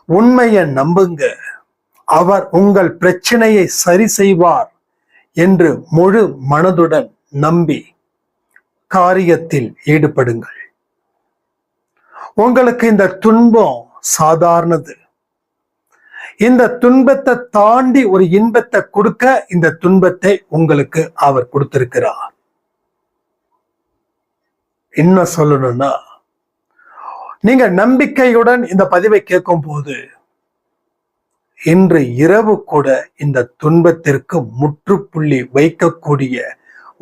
உண்மையை நம்புங்க. அவர் உங்கள் பிரச்சனையை சரி செய்வார் என்று முழு மனதுடன் நம்பி காரியத்தில் ஈடுபடுங்கள். உங்களுக்கு இந்த துன்பம் சாதாரணது. இந்த துன்பத்தை தாண்டி ஒரு இன்பத்தை கொடுக்க இந்த துன்பத்தை உங்களுக்கு அவர் கொடுத்திருக்கிறார். என்ன சொல்லணும்னா, நீங்க நம்பிக்கையுடன் இந்த பதிவை கேட்கும் போது இன்று இரவு கூட இந்த துன்பத்திற்கு முற்றுப்புள்ளி வைக்கக்கூடிய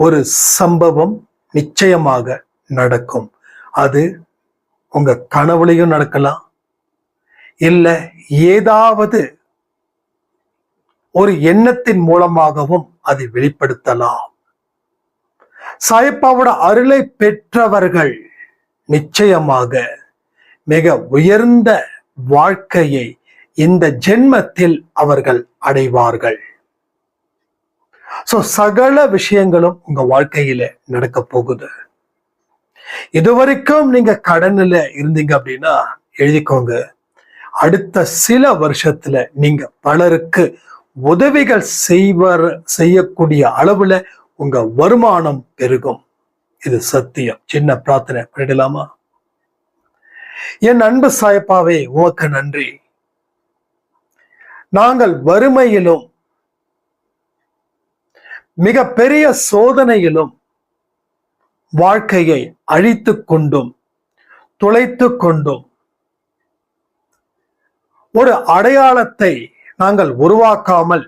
ஒரு சம்பவம் நிச்சயமாக நடக்கும். அது உங்க கனவுலையும் நடக்கலாம், இல்ல ஏதாவது ஒரு எண்ணத்தின் மூலமாகவும் அதை வெளிப்படுத்தலாம். சாயப்பாவோட அருளை பெற்றவர்கள் நிச்சயமாக மிக உயர்ந்த வாழ்க்கையை இந்த ஜென்மத்தில் அவர்கள் அடைவார்கள். சகல விஷயங்களும் உங்க வாழ்க்கையில நடக்க போகுது. இதுவரைக்கும் நீங்க கடனில் இருந்தீங்க அப்படின்னா எழுதிக்கோங்க, அடுத்த சில வருஷத்துல நீங்க பலருக்கு உதவிகள் செய்யக்கூடிய அளவுல உங்க வருமானம் பெருகும். இது சத்தியம். சின்ன பிரார்த்தனை பண்ணிடலாமா? என் அன்பு சாயப்பாவே, உமக்கு நன்றி. நாங்கள் வறுமையிலும் மிக பெரிய சோதனையிலும் வாழ்க்கையை அழித்து கொண்டும் துளைத்து கொண்டும் ஒரு அடையாளத்தை நாங்கள் உருவாக்காமல்,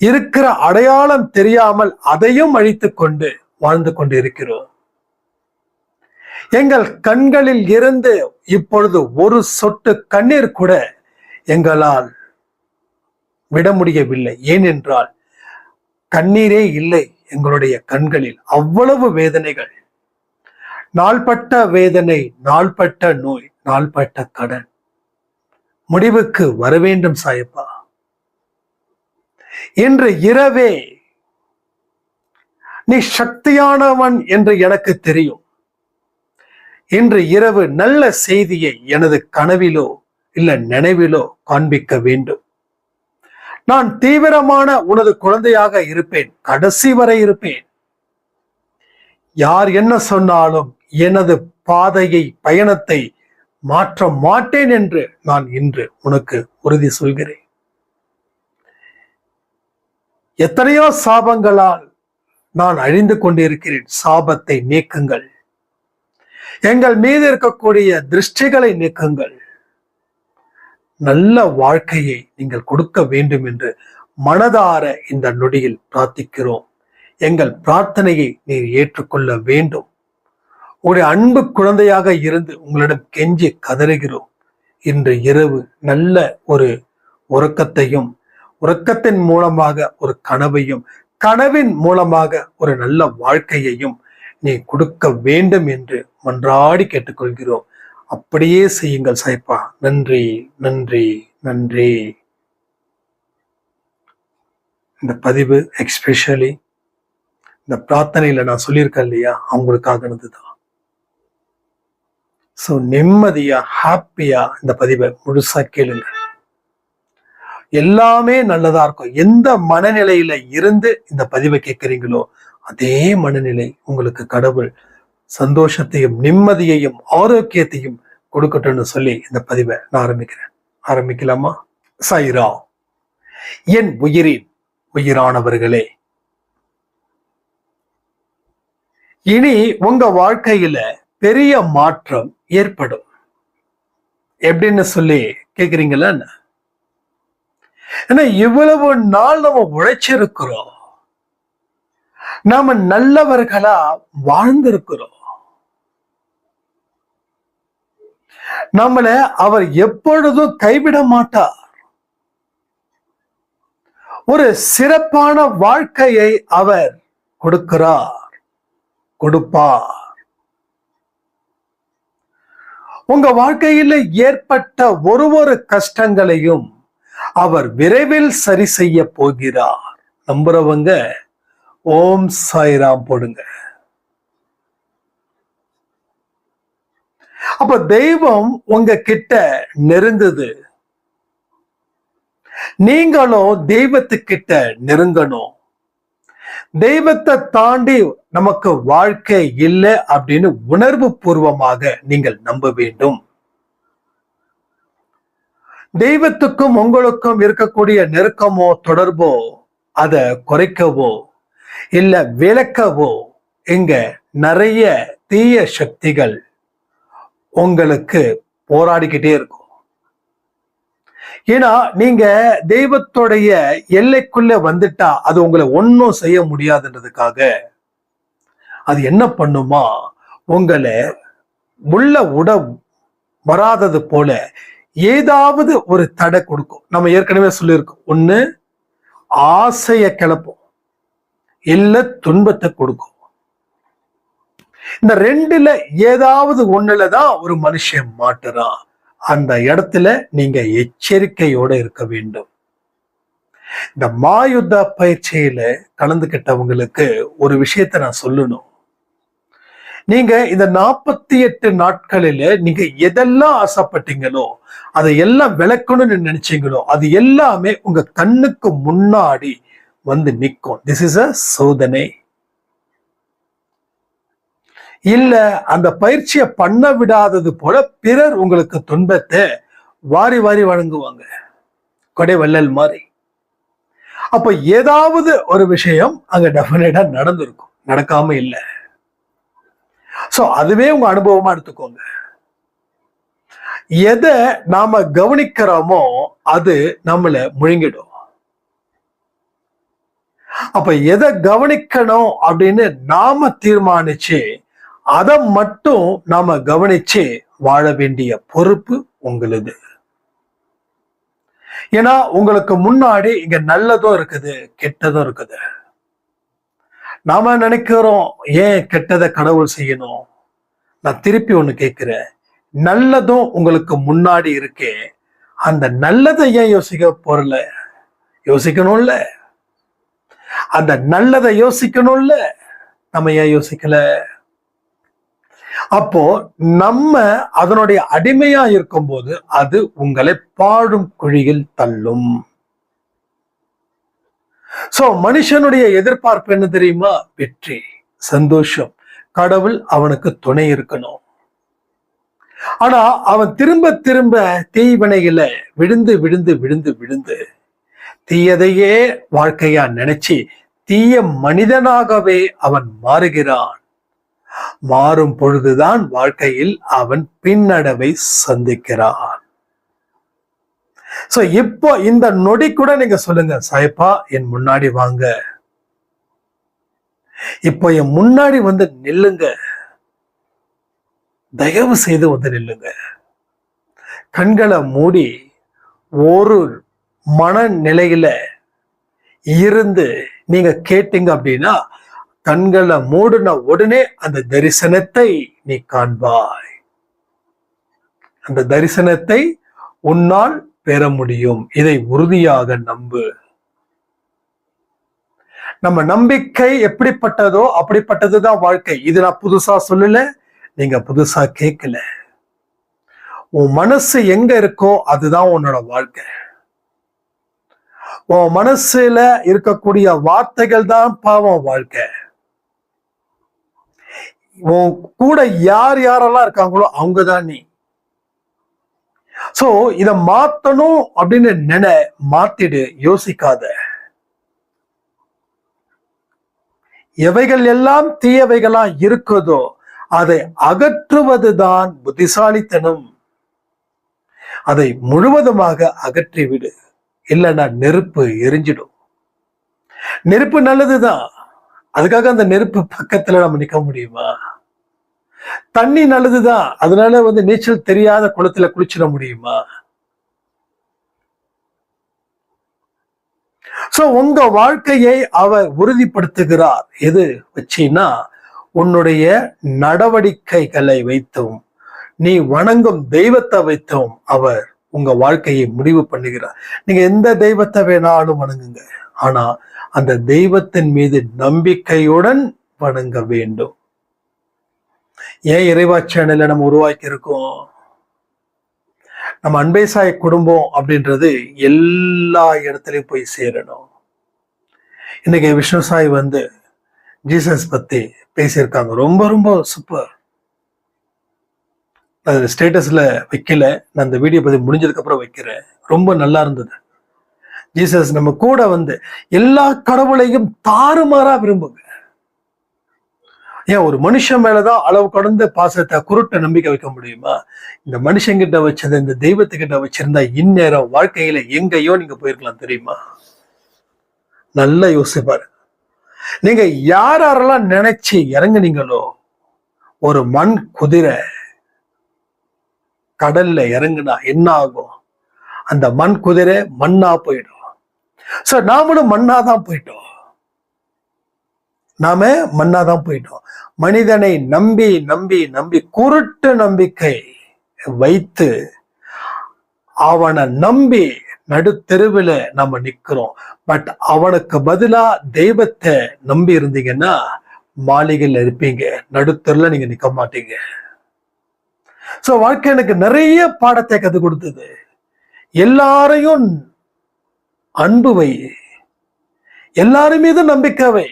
இருக்கிற அடையாளம் தெரியாமல் அதையும் அழித்து கொண்டு வாழ்ந்து கொண்டு இருக்கிறோம். எங்கள் கண்களில் இருந்து இப்பொழுது ஒரு சொட்டு கண்ணீர் கூட எங்களால் விட முடியவில்லை. ஏனென்றால் கண்ணீரே இல்லை எங்களுடைய கண்களில். அவ்வளவு வேதனைகள், நாள்பட்ட வேதனை, நாள்பட்ட நோய், நாள்பட்ட கடன் முடிவுக்கு வர வேண்டும் சாயப்பா. இன்று இரவே நீ சக்தியானவன் என்று எனக்கு தெரியும். இன்று இரவு நல்ல செய்தியை எனது கனவிலோ இல்ல நினைவிலோ காண்பிக்க வேண்டும். நான் தீவிரமான உனது குழந்தையாக இருப்பேன், கடைசி வரை இருப்பேன். யார் என்ன சொன்னாலும் எனது பாதையை, பயணத்தை மாற்ற மாட்டேன் என்று நான் இன்று உனக்கு உறுதி சொல்கிறேன். எத்தனையோ சாபங்களால் நான் அழிந்து கொண்டிருக்கிறேன். சாபத்தை நீக்குங்கள். எங்கள் மீது இருக்கக்கூடிய திருஷ்டிகளை நீக்குங்கள். நல்ல வாழ்க்கையை நீங்கள் கொடுக்க வேண்டும் என்று மனதார இந்த நொடியில் பிரார்த்திக்கிறோம். எங்கள் பிரார்த்தனையை நீர் ஏற்றுக்கொள்ள வேண்டும். உங்களுடைய அன்பு குழந்தையாக இருந்து உங்களிடம் கெஞ்சி கதறுகிறோம். இன்று இரவு நல்ல ஒரு உறக்கத்தையும், உறக்கத்தின் மூலமாக ஒரு கனவையும், கனவின் மூலமாக ஒரு நல்ல வாழ்க்கையையும் நீ கொடுக்க வேண்டும் என்று மன்றாடி கேட்டுக்கொள்கிறோம். அப்படியே செய்யுங்கள் சாய்ப்பா. நன்றி, நன்றி, நன்றி. இந்த பதிவு எக்ஸ்பெஷலி இந்த பிரார்த்தனையில நான் சொல்லியிருக்கேன் இல்லையா, அவங்களுக்காகனதுதான். ஸோ நிம்மதியா, ஹாப்பியா இந்த பதிவை முழுசா கேளுங்க. எல்லாமே நல்லதா இருக்கும். எந்த மனநிலையில இருந்து இந்த பதிவை கேட்கிறீங்களோ அதே மனநிலை உங்களுக்கு கடவுள் சந்தோஷத்தையும் நிம்மதியையும் ஆரோக்கியத்தையும் கொடுக்கட்டும்னு சொல்லி இந்த பதிவை நான் ஆரம்பிக்கலாமா? சாயிரா. என் உயிரின் உயிரானவர்களே, இனி உங்க வாழ்க்கையில பெரிய மாற்றம் ஏற்படும். எப்படின்னு சொல்லி கேக்குறீங்களா? ஏன்னா இவ்வளவு நாள் நம்ம உழைச்சிருக்கிறோம், நாம நல்லவர்களா வாழ்ந்திருக்கிறோம். நம்மள அவர் எப்பொழுதும் கைவிட மாட்டார். ஒரு சிறப்பான வாழ்க்கையை அவர் கொடுப்பார். உங்க வாழ்க்கையில ஏற்பட்ட ஒரு கஷ்டங்களையும் அவர் விரைவில் சரி செய்ய போகிறார். நம்புறவங்க ஓம் சாய்ராம் போடுங்க. அப்ப தெய்வம் உங்க கிட்ட நெருங்குது. நீங்களும் தெய்வத்துக்கிட்ட நெருங்கணும். தெய்வத்தை தாண்டி நமக்கு வாழ்க்கை இல்லை அப்படின்னு உணர்வு பூர்வமாக நீங்கள் நம்ப வேண்டும். தெய்வத்துக்கும் உங்களுக்கும் இருக்கக்கூடிய நெருக்கமோ தொடர்போ அதை குறைக்கவோ இல்ல விளக்கவோ இங்க நிறைய தீய சக்திகள் உங்களுக்கு போராடிக்கிட்டே இருக்கும். ஏன்னா நீங்க தெய்வத்துடைய எல்லைக்குள்ள வந்துட்டா அது உங்களை ஒன்னும் செய்ய முடியாதுன்றதுக்காக அது என்ன பண்ணுமா, உங்களை உள்ள உட வராதது போல ஏதாவது ஒரு தடை கொடுக்கும். நம்ம ஏற்கனவே சொல்லியிருக்கோம், ஒண்ணு ஆசைய கிளப்பும், இல்ல துன்பத்தை கொடுக்கும். இந்த ரெண்டுல ஏதாவது ஒண்ணுலதான் ஒரு மனுஷன் மாட்டுறான். அந்த இடத்துல நீங்க எச்சரிக்கையோட இருக்க வேண்டும். இந்த மாயுத்த பயிற்சியில கலந்துகிட்டவங்களுக்கு ஒரு விஷயத்த நான் சொல்லணும். நீங்க இந்த 48 நாட்களில நீங்க எதெல்லாம் ஆசைப்பட்டீங்களோ அதை எல்லாம் விளக்கணும்னு நினைச்சீங்களோ அது எல்லாமே உங்க கண்ணுக்கு முன்னாடி வந்து நிற்கும். திஸ் இஸ் அ சோதனை. இல்ல அந்த பயிற்சியை பண்ண விடாதது போல பிறர் உங்களுக்கு துன்பத்தை வாரி வாரி வழங்குவாங்க, கொடை வள்ளல் மாதிரி. அப்ப ஏதாவது ஒரு விஷயம் அங்க டெஃபினட்டா நடந்திருக்கும், நடக்காம இல்லை. சோ அதுவே உங்க அனுபவமா எடுத்துக்கோங்க. எதை நாம கவனிக்கிறோமோ அது நம்மள முழுங்கிடும். அப்ப எதை கவனிக்கணும் அப்படின்னு நாம தீர்மானிச்சு அதை மட்டும் நாம கவனிச்சு வாழ வேண்டிய பொறுப்பு உங்களுது. ஏன்னா உங்களுக்கு முன்னாடி இங்க நல்லதும் இருக்குது, கெட்டதும் இருக்குது. நாம நினைக்கிறோம் ஏன் கெட்டதை கடவுள் செய்யணும். நான் திருப்பி ஒண்ணு கேட்கிறேன், நல்லதும் உங்களுக்கு முன்னாடி இருக்கே, அந்த நல்லதை ஏன் யோசிக்க போறல? யோசிக்கணும்ல, அந்த நல்லதை யோசிக்கணும்ல, நம்ம ஏன் யோசிக்கல? அப்போ நம்ம அதனுடைய அடிமையா இருக்கும்போது அது உங்களை பாடும் குழியில் தள்ளும். சோ மனுஷனுடைய எதிர்பார்ப்பு என்ன தெரியுமா? வெற்றி, சந்தோஷம், கடவுள் அவனுக்கு துணை இருக்கணும். ஆனா அவன் திரும்ப திரும்ப தீவினையில விழுந்து விழுந்து விழுந்து விழுந்து தீயதையே வாழ்க்கையா நினைச்சு தீய மனிதனாகவே அவன் மாறுகிறான். மாறும் பொழுதுதான் வாழ்க்கையில் அவன் பின்னடைவை சந்திக்கிறான். சோ இப்போ இந்த நொடி கூட நீங்க சொல்லுங்க, சாயப்பா என் முன்னாடி வாங்க, இப்போ என் முன்னாடி வந்து நில்லுங்க, தயவு செய்து வந்து நில்லுங்க. கண்களை மூடி ஒரு மனநிலையில இருந்து நீங்க கேட்டீங்க அப்படின்னா கண்களை மூடின உடனே அந்த தரிசனத்தை நீ காண்பாய். அந்த தரிசனத்தை உன்னால் பெற முடியும். இதை உறுதியாக நம்பு. நம்ம நம்பிக்கை எப்படிப்பட்டதோ அப்படிப்பட்டதுதான் வாழ்க்கை. இது நான் புதுசா சொல்லல, நீங்க புதுசா கேட்கல. உன் மனசு எங்க இருக்கோ அதுதான் உன்னோட வாழ்க்கை. உன் மனசுல இருக்கக்கூடிய வார்த்தைகள் தான் பாவம் வாழ்க்கை. உன் கூட யார் யாரெல்லாம் இருக்காங்களோ அவங்கதான் நீ. சோ இத மாத்தணும் அப்படின்னு மாத்திடு, யோசிக்காத. எவைகள் எல்லாம் தீயவைகளா இருக்குதோ அதை அகற்றுவதுதான் புத்திசாலித்தனம். அதை முழுவதுமாக அகற்றிவிடு, இல்லைன்னா நெருப்பு எரிஞ்சிடும். நெருப்பு நல்லதுதான், அதுக்காக அந்த நெருப்பு பக்கத்துல நம்ம நிக்க முடியுமா? தண்ணி நல்லதுதான், அதனால நீச்சல் தெரியாத குளத்துல குளிச்சிட முடியுமா? சோ உங்க வாழ்க்கையை அவர் உறுதிப்படுத்துகிறார். எது வச்சின்னா உன்னுடைய நடவடிக்கைகளை வைத்தும் நீ வணங்கும் தெய்வத்தை வைத்தும் அவர் உங்க வாழ்க்கையை முடிவு பண்ணுகிறார். நீங்க எந்த தெய்வத்தை வேணாலும் வணங்குங்க, ஆனா அந்த தெய்வத்தின் மீது நம்பிக்கையுடன் வணங்க வேண்டும். ஏன் இறைவா சேனலை நம்ம உருவாக்கி இருக்கோம்? நம்ம அன்பை சாய் குடும்பம் அப்படின்றது எல்லா இடத்துலயும் போய் சேரணும். இன்னைக்கு விஷ்ணு சாய் ஜீசஸ் பத்தி பேசியிருக்காங்க. ரொம்ப ரொம்ப சூப்பர். அது ஸ்டேட்டஸ்ல வைக்கல, நான் இந்த வீடியோ பத்தி முடிஞ்சதுக்கு அப்புறம் வைக்கிறேன். ரொம்ப நல்லா இருந்தது. ஜீசஸ் நம்ம கூட எல்லா கடவுளையும் தாறுமாறா விரும்புங்க. ஏன் ஒரு மனுஷன் மேலதான் அளவு கடந்த பாசத்தை குருட்ட நம்பிக்கை வைக்க முடியுமா? இந்த மனுஷங்கிட்ட வச்சதை இந்த தெய்வத்துக்கிட்ட வச்சிருந்தா இந்நேரம் வாழ்க்கையில எங்கேயோ நீங்க போயிருக்கலாம் தெரியுமா? நல்லா யோசிப்பாரு. நீங்க யாரெல்லாம் நினைச்சு இறங்குனீங்களோ, ஒரு மண் குதிரை கடல்ல இறங்குனா என்ன ஆகும்? அந்த மண் குதிரை மண்ணா போயிடும். சோ நாமளும் மண்ணாதான் போயிட்டோம். மனிதனை நம்பி நம்பி நம்பி குருட்டு நம்பிக்கை வைத்து அவனை நம்பி நடுத்தெருவில் நம்ம நிக்கிறோம். பட் அவனுக்கு பதிலா தெய்வத்தை நம்பி இருந்தீங்கன்னா மாளிகையில் இருப்பீங்க, நடுத்தெருல நீங்க நிக்க மாட்டீங்க. சோ வாழ்க்கை எனக்கு நிறைய பாடத்தை கற்றுக் கொடுத்தது. எல்லாரையும் அன்பு வை, எல்லாரும் மீது நம்பிக்கை வை.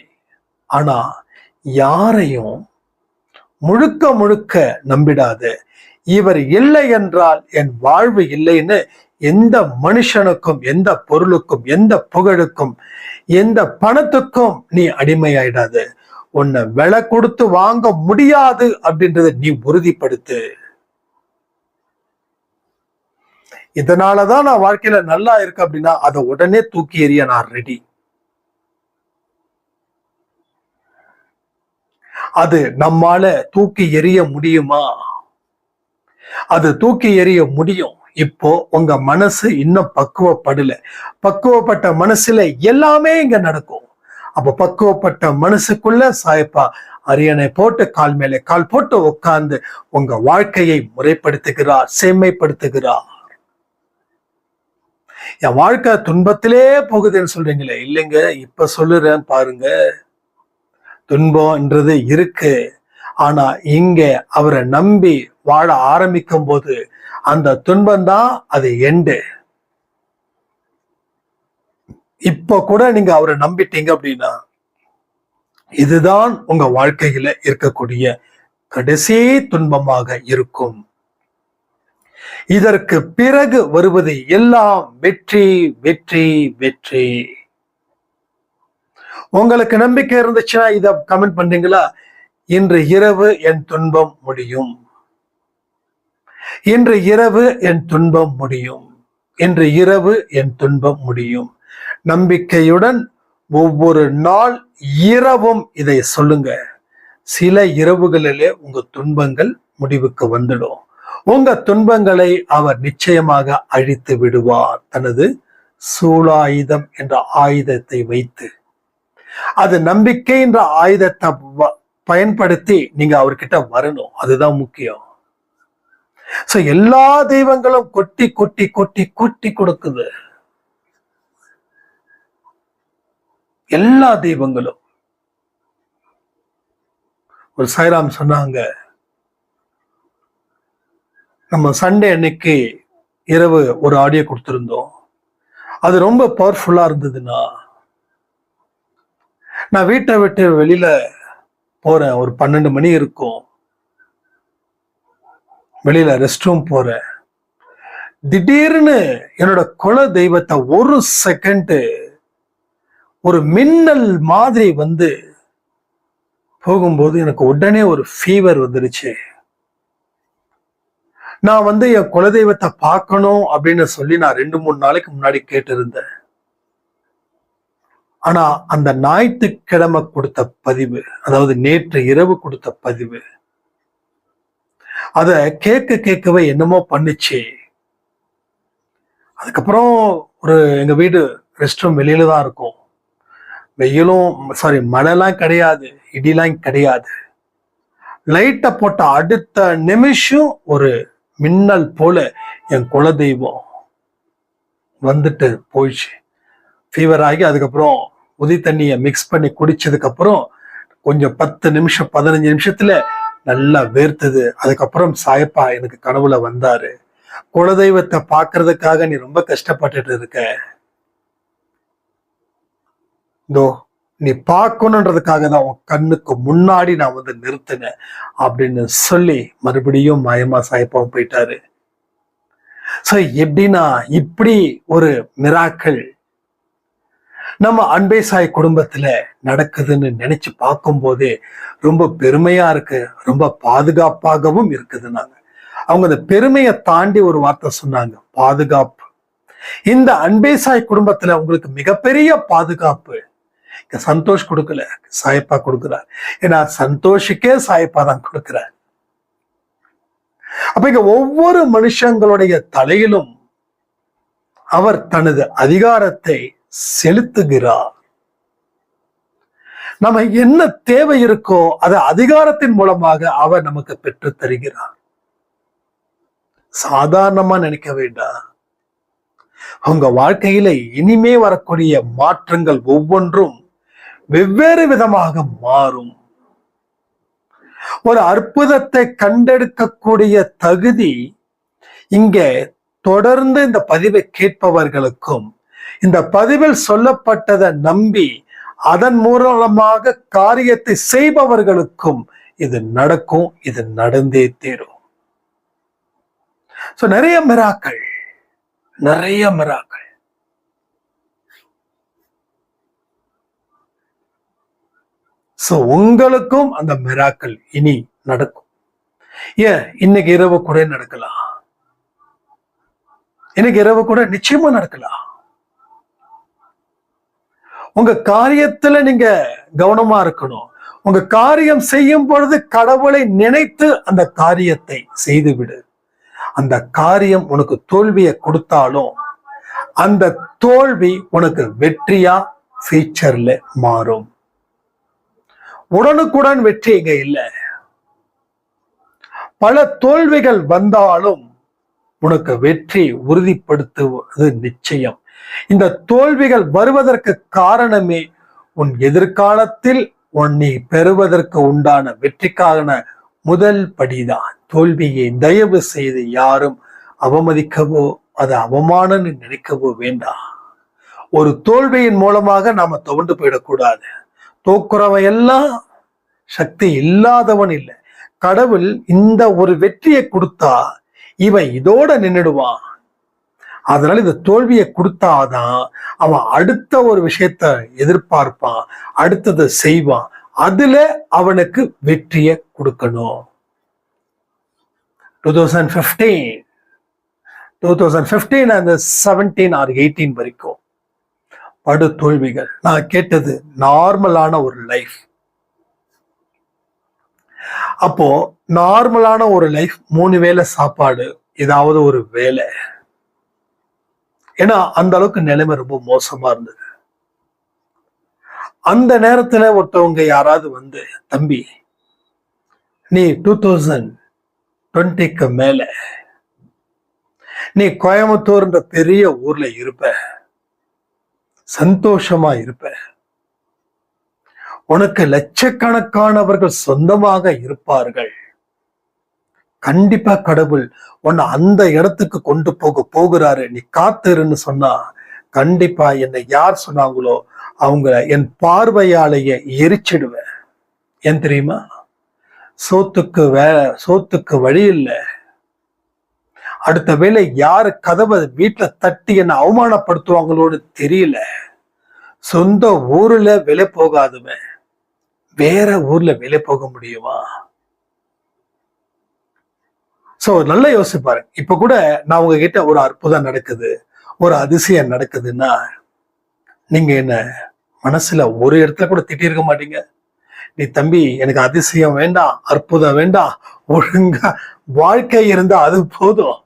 ஆனா யாரையும் முழுக்க முழுக்க நம்பிடாத. இவர் இல்லை என்றால் என் வாழ்வு இல்லைன்னு எந்த மனுஷனுக்கும், எந்த பொருளுக்கும், எந்த புகழுக்கும், எந்த பணத்துக்கும் நீ அடிமையாயிடாத. உன்னை விலை கொடுத்து வாங்க முடியாது அப்படின்றத நீ உறுதிப்படுத்து. இதனாலதான் நான் வாழ்க்கையில நல்லா இருக்கு அப்படின்னா அதை உடனே தூக்கி எறிய நான் ரெடி. அது நம்மால தூக்கி எறிய முடியுமா? அது தூக்கி எறிய முடியும். இப்போ உங்க மனசு இன்னும் பக்குவப்படல. பக்குவப்பட்ட மனசுல எல்லாமே இங்க நடக்கும். அப்ப பக்குவப்பட்ட மனசுக்குள்ள சாயப்பா அரியணை போட்டு கால் மேலே கால் போட்டு உட்கார்ந்து உங்க வாழ்க்கையை முறைப்படுத்துகிறார், செம்மைப்படுத்துகிறார். என் வாழ்க்கை துன்பத்திலே போகுதுன்னு சொல்றீங்களே, இல்லைங்க, இப்ப சொல்லுறேன் பாருங்க. துன்பம்ன்றது இருக்கு. ஆனா இங்க அவரை நம்பி வாழ ஆரம்பிக்கும் போது அந்த துன்பம் தான் அது எண்டு. இப்ப கூட நீங்க அவரை நம்பிட்டீங்க அப்படின்னா இதுதான் உங்க வாழ்க்கையில இருக்கக்கூடிய கடைசி துன்பமாக இருக்கும். இதற்கு பிறகு வருவது எல்லாம் வெற்றி, வெற்றி, வெற்றி. உங்களுக்கு நம்பிக்கை இருந்துச்சுன்னா இத கமெண்ட் பண்றீங்களா? இன்று இரவு என் துன்பம் முடியும், இன்று இரவு என் துன்பம் முடியும், இன்று இரவு என் துன்பம் முடியும். நம்பிக்கையுடன் ஒவ்வொரு நாள் இரவும் இதை சொல்லுங்க. சில இரவுகளிலே உங்க துன்பங்கள் முடிவுக்கு வந்துடும். உங்க துன்பங்களை அவர் நிச்சயமாக அழித்து விடுவார் தனது சூலாயுதம் என்ற ஆயுதத்தை வைத்து. அது நம்பிக்கை என்ற ஆயுதத்தை பயன்படுத்தி நீங்க அவர்கிட்ட வரணும். அதுதான் முக்கியம். சோ எல்லா தெய்வங்களும் கொட்டி கொட்டி கொட்டி கொட்டி கொடுக்குது. எல்லா தெய்வங்களும். ஒரு சாய்ராம் சொன்னாங்க, நம்ம சண்டே அன்னைக்கு இரவு ஒரு ஆடியோ கொடுத்திருந்தோம். அது ரொம்ப பவர்ஃபுல்லா இருந்ததுன்னா, நான் வீட்டை விட்டு வெளியில போறேன், ஒரு 12 மணி இருக்கும், வெளியில ரெஸ்ட் ரூம் போறேன். திடீர்னு என்னோட குல தெய்வத்தை ஒரு செகண்ட் ஒரு மின்னல் மாதிரி போகும்போது எனக்கு உடனே ஒரு ஃபீவர் வந்துருச்சு. நான் என் குலதெய்வத்தை பார்க்கணும் அப்படின்னு சொல்லி நான் 2-3 நாளைக்கு முன்னாடி கேட்டிருந்தேன். ஆனா அந்த ஞாயிற்றுக்கிழமை கொடுத்த பதிவு, அதாவது நேற்று இரவு கொடுத்த பதிவு, அத கேட்கவே என்னமோ பண்ணுச்சு. அதுக்கப்புறம் எங்க வீடு ரெஸ்ட் ரூம் வெளியில தான் இருக்கும். மழைலாம் கிடையாது, இடிலாம் கிடையாது. லைட்டை போட்ட அடுத்த நிமிஷம் ஒரு மின்னல் போல என் குலதெய்வம் வந்துட்டு போயிடுச்சு. ஃபீவர் ஆகி அதுக்கப்புறம் உதி தண்ணியை மிக்ஸ் பண்ணி குடிச்சதுக்கு அப்புறம் கொஞ்சம் 10 நிமிஷம் 15 நிமிஷத்துல நல்லா வேர்த்தது. அதுக்கப்புறம் சாயப்பா எனக்கு கனவுல வந்தாரு. குலதெய்வத்தை பார்க்கறதுக்காக நீ ரொம்ப கஷ்டப்பட்டுட்டு இருக்க, இதோ நீ பார்க்கணுன்றதுக்காக தான் உன் கண்ணுக்கு முன்னாடி நான் வந்து நிறுத்தினேன் அப்படின்னு சொல்லி மறுபடியும் மாயமா சாயப்பாவும் போயிட்டாரு. சோ எப்படின்னா, இப்படி ஒரு மிராக்கள் நம்ம அன்பே சாய் குடும்பத்துல நடக்குதுன்னு நினைச்சு பார்க்கும் போதே ரொம்ப பெருமையா இருக்கு, ரொம்ப பாதுகாப்பாகவும் இருக்குதுன்னாங்க. அவங்க அந்த பெருமையை தாண்டி ஒரு வார்த்தை சொன்னாங்க, பாதுகாப்பு. இந்த அன்பே சாய் குடும்பத்துல உங்களுக்கு மிகப்பெரிய பாதுகாப்பு சந்தோஷ் கொடுக்கல, சாயப்பா கொடுக்கிறார். ஏன்னா சந்தோஷுக்கே சாயப்பா தான் கொடுக்கிறார். அப்ப இங்க ஒவ்வொரு மனுஷங்களுடைய தலையிலும் அவர் தனது அதிகாரத்தை செலுத்துகிறார். நம்ம என்ன தேவை இருக்கோ அதை அதிகாரத்தின் மூலமாக அவர் நமக்கு பெற்று தருகிறார். சாதாரணமா நினைக்க வேண்டாம். உங்க வாழ்க்கையில இனிமே வரக்கூடிய மாற்றங்கள் ஒவ்வொன்றும் வெவ்வேறு விதமாக மாறும். ஒரு அற்புதத்தை கண்டெடுக்கக்கூடிய தகுதி இங்கே தொடர்ந்து இந்த பதிவை கேட்பவர்களுக்கும், இந்த பதிவில் சொல்லப்பட்டதை நம்பி அதன் மூலமாக காரியத்தை செய்பவர்களுக்கும் இது நடக்கும், இது நடந்தே தீரும். நிறைய மிராக்கள், நிறைய மிராக்கள். உங்களுக்கும் அந்த மிராக்கள் இனி நடக்கும். ஏன் இன்னைக்கு இரவு கூட நடக்கலாம், இன்னைக்கு இரவு கூட நிச்சயமா நடக்கலாம். உங்க காரியத்துல நீங்க கவனமா இருக்கணும். உங்க காரியம் செய்யும் பொழுது கடவுளை நினைத்து அந்த காரியத்தை செய்துவிடு. அந்த காரியம் உனக்கு தோல்வியை கொடுத்தாலும் அந்த தோல்வி உனக்கு வெற்றியா ஃபியூச்சர்ல மாறும். உடனுக்குடன் வெற்றி இங்க இல்லை. பல தோல்விகள் வந்தாலும் உனக்கு வெற்றி உறுதிப்படுத்துவது நிச்சயம். இந்த தோல்விகள் வருவதற்கு காரணமே உன் எதிர்காலத்தில் நீ பெறுவதற்கு உண்டான வெற்றிக்கான முதல் படிதான். தோல்வியை தயவு செய்து யாரும் அவமதிக்கவோ அது அவமானம்னு நினைக்கவோ வேண்டாம். ஒரு தோல்வியின் மூலமாக நாம துவண்டு போயிடக்கூடாது. தோக்குறவன் எல்லாம் சக்தி இல்லாதவன் இல்லை. கடவுள் இந்த ஒரு வெற்றியை கொடுத்தா இவன் இதோட நின்றுடுவான். அதனால இந்த தோல்வியை கொடுத்தாதான் அவன் அடுத்த ஒரு விஷயத்த எதிர்பார்ப்பான், அடுத்ததை செய்வான். அதுல அவனுக்கு வெற்றியை கொடுக்கணும். 2015 அந்த 17 or 18 வரைக்கும் படு தோல்விகள். நான் கேட்டது நார்மலான ஒரு லைஃப். அப்போ நார்மலான ஒரு லைஃப், 3 வேளை சாப்பாடு, ஏதாவது ஒரு வேலை. ஏன்னா அந்த அளவுக்கு நிலைமை ரொம்ப மோசமா இருந்தது. அந்த நேரத்துல ஒருத்தவங்க யாராவது வந்து, தம்பி நீ 2020க்கு மேல நீ கோயம்புத்தூர்ன்ற பெரிய ஊர்ல இருப்ப, சந்தோஷமா இருப்ப, உனக்கு லட்சக்கணக்கானவர்கள் சொந்தமாக இருப்பார்கள், கண்டிப்பா கடவுள் உன்னை அந்த இடத்துக்கு கொண்டு போகிறாரு, நீ காத்துருன்னு சொன்னா, கண்டிப்பா என்னை யார் சொன்னாங்களோ அவங்க என் பார்வையாலேயே எரிச்சிடுவேன். ஏன் தெரியுமா? சோத்துக்கு வழி இல்லை. அடுத்த வேளை யாரு கதவை வீட்டுல தட்டி என்ன அவமானப்படுத்துவாங்களோன்னு தெரியல. சொந்த ஊர்ல விலை போகாதுவன் வேற ஊர்ல விலை போக முடியுமா? சோ நல்லா யோசிப்பாரு. இப்ப கூட நான் உங்ககிட்ட ஒரு அற்புதம் நடக்குது, ஒரு அதிசயம் நடக்குதுன்னா, நீங்க என்ன மனசுல ஒரு இடத்துல கூட திட்டிருக்க மாட்டீங்க. நீ தம்பி எனக்கு அதிசயம் வேண்டாம், அற்புதம் வேண்டாம், ஒழுங்கா வாழ்க்கை இருந்தா அது போதும்,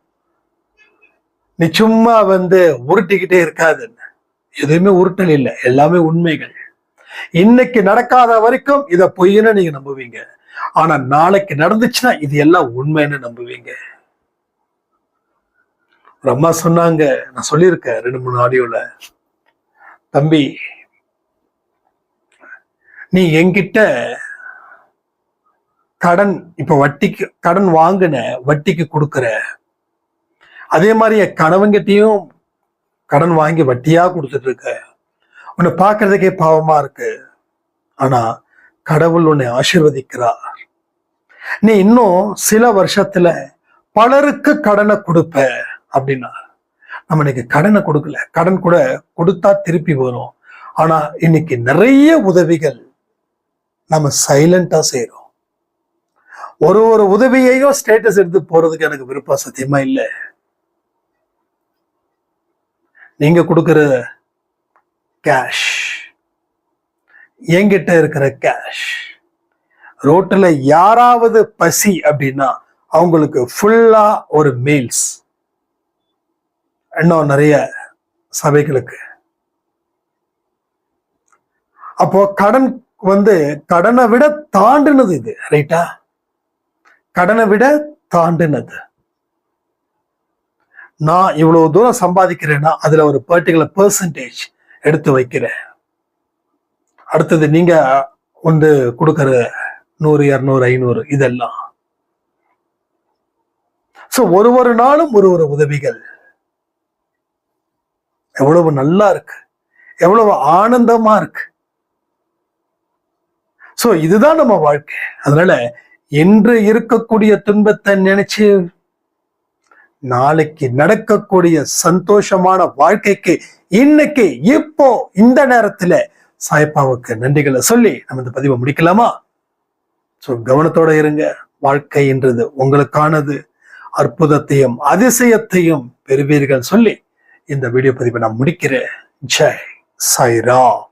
நீ சும்மா வந்து உருட்டிக்கிட்டே இருக்காதுன்னு. எதுவுமே உருட்டல் இல்லை, எல்லாமே உண்மைகள். இன்னைக்கு நடக்காத வரைக்கும் இத பொய்ன்னு நீங்க நம்புவீங்க. ஆனா நாளைக்கு நடந்துச்சுன்னா இது எல்லாம் உண்மைன்னு நம்புவீங்க. ஒரு அம்மா சொன்னாங்க, நான் சொல்லியிருக்கேன் 2-3 ஆடியோல, தம்பி நீ என்கிட்ட கடன் இப்ப வட்டிக்கு கடன் வாங்கின, வட்டிக்கு கொடுக்குற, அதே மாதிரி என் கணவன்கிட்டயும் கடன் வாங்கி வட்டியா கொடுத்துட்டு இருக்க. உன்னை பார்க்கறதுக்கே பாவமா இருக்கு. ஆனா கடவுள் உன்னை ஆசீர்வதிக்கிறார். நீ இன்னும் சில வருஷத்துல பலருக்கு கடனை கொடுப்ப அப்படின்னா. நம்ம இன்னைக்கு கடனை கொடுக்கல, கடன் கூட கொடுத்தா திருப்பி வரும். ஆனா இன்னைக்கு நிறைய உதவிகள் நம்ம சைலண்டா செய்யறோம். ஒரு ஒரு உதவியையும் ஸ்டேட்டஸ் எடுத்து போறதுக்கு எனக்கு விருப்பம் சத்தியமா இல்லை. நீங்க கொடுக்கிற கேஷ், என்கிட்ட இருக்கிற கேஷ், ரோட்டில் யாராவது பசி அப்படின்னா அவங்களுக்கு ஃபுல்லா ஒரு மீல்ஸ். இன்னும் நிறைய சபைகளுக்கு. அப்போ கடன் கடனை விட தாண்டினது இது, ரைட்டா? கடனை விட தாண்டினது. நான் இவ்வளவு தூரம் சம்பாதிக்கிறேன்னா அதுல ஒரு பர்டிகுலர் பெர்சன்டேஜ் எடுத்து வைக்கிறேன். அடுத்தது நீங்க கொடுக்கிற 100, 200, 500 இதெல்லாம். சோ ஒரு நாளும் ஒரு உதவிகள். எவ்வளவு நல்லா இருக்கு, எவ்வளவு ஆனந்தமா இருக்கு. சோ இதுதான் நம்ம வாழ்க்கை. அதனால இன்று இருக்கக்கூடிய துன்பத்தை நினைச்சு நாளைக்கு நடக்கக்கூடிய சந்தோஷமான வாழ்க்கைக்கு இன்னைக்கு இப்போ இந்த நேரத்துல சாய்பாவுக்கு நன்றிகளை சொல்லி நம்ம இந்த பதிவை முடிக்கலாமா? சோ கவனத்தோட இருங்க. வாழ்க்கைன்றது உங்களுக்கானது. அற்புதத்தையும் அதிசயத்தையும் பெறுவீர்கள் சொல்லி இந்த வீடியோ பதிவை நான் முடிக்கிறேன். ஜெய் சாய்ராம்.